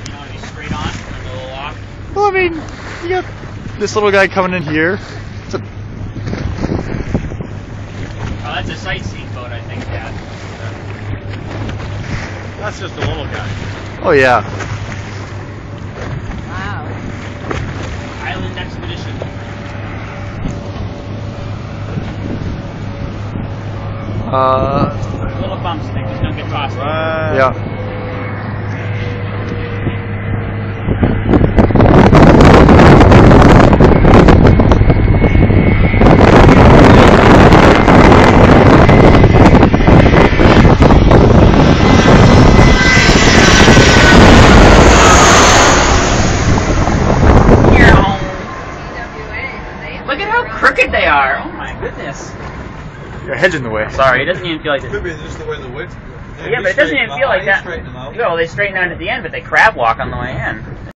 You want to be straight on from the little lock? Well, I mean, you got this little guy coming in here. It's a... Oh, that's a sightseeing boat, I think, Dad. That's just a little guy. Oh, yeah. Wow. Island expedition. Little bumps, I think. Just don't get tossed. Yeah. Look at how crooked they are. Oh my goodness. Your head's in the way. Sorry, it doesn't even feel like this. Could be just the way the width. Yeah, but it doesn't even feel like that. Straighten them out. No, they straighten out at the end, but they crab walk on the way in.